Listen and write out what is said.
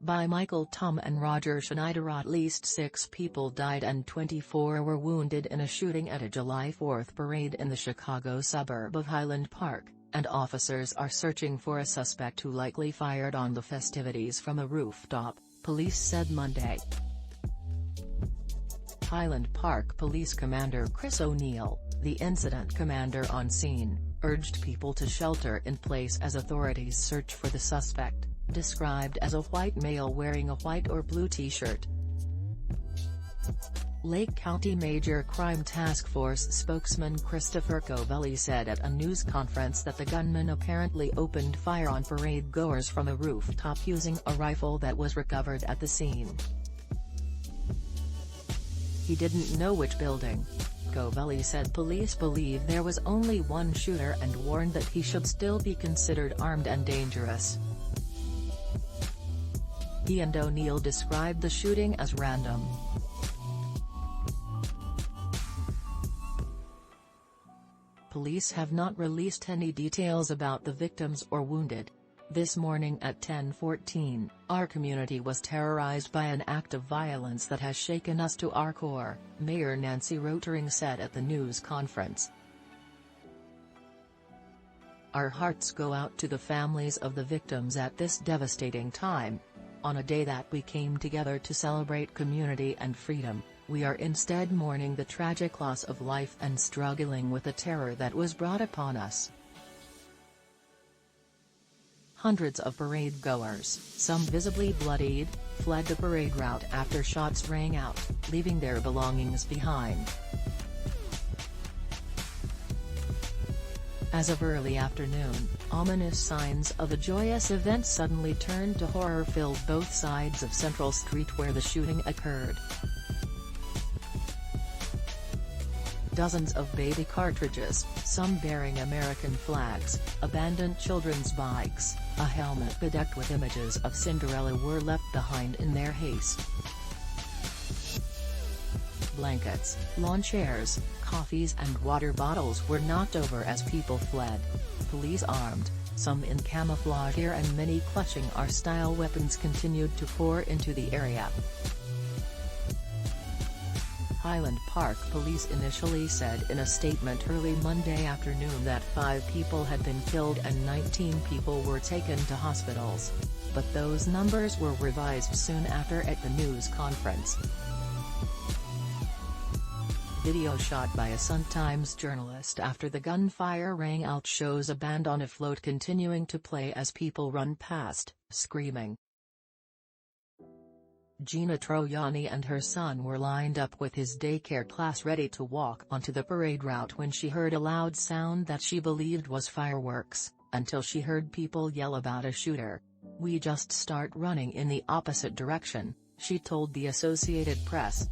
by Michael Tum and Roger Schneider. At least 6 people died and 24 were wounded in a shooting at a July 4th parade in the Chicago suburb of Highland Park, and officers are searching for a suspect who likely fired on the festivities from a rooftop, police said Monday. Highland Park Police Commander Chris O'Neill, the incident commander on scene, urged people to shelter in place as authorities search for the suspect, described as a white male wearing a white or blue t-shirt. Lake County Major Crime Task Force spokesman Christopher Covelli said at a news conference that the gunman apparently opened fire on parade goers from a rooftop using a rifle that was recovered at the scene. He didn't know which building. Covelli said police believe there was only one shooter and warned that he should still be considered armed and dangerous. He and O'Neill described the shooting as random. Police have not released any details about the victims or wounded. This morning at 10:14, our community was terrorized by an act of violence that has shaken us to our core, Mayor Nancy Rotering said at the news conference. Our hearts go out to the families of the victims at this devastating time. On a day that we came together to celebrate community and freedom, we are instead mourning the tragic loss of life and struggling with the terror that was brought upon us. Hundreds of parade goers, some visibly bloodied, fled the parade route after shots rang out, leaving their belongings behind. As of early afternoon, ominous signs of a joyous event suddenly turned to horror-filled both sides of Central Street where the shooting occurred. Dozens of baby cartridges, some bearing American flags, abandoned children's bikes, a helmet bedecked with images of Cinderella were left behind in their haste. Blankets, lawn chairs, coffees and water bottles were knocked over as people fled. Police armed, some in camouflage gear and many clutching R-style weapons continued to pour into the area. Highland Park Police initially said in a statement early Monday afternoon that 5 people had been killed and 19 people were taken to hospitals. But those numbers were revised soon after at the news conference. Video shot by a Sun-Times journalist after the gunfire rang out shows a band on a float continuing to play as people run past, screaming. Gina Troiani and her son were lined up with his daycare class ready to walk onto the parade route when she heard a loud sound that she believed was fireworks, until she heard people yell about a shooter. "We just start running in the opposite direction," she told the Associated Press.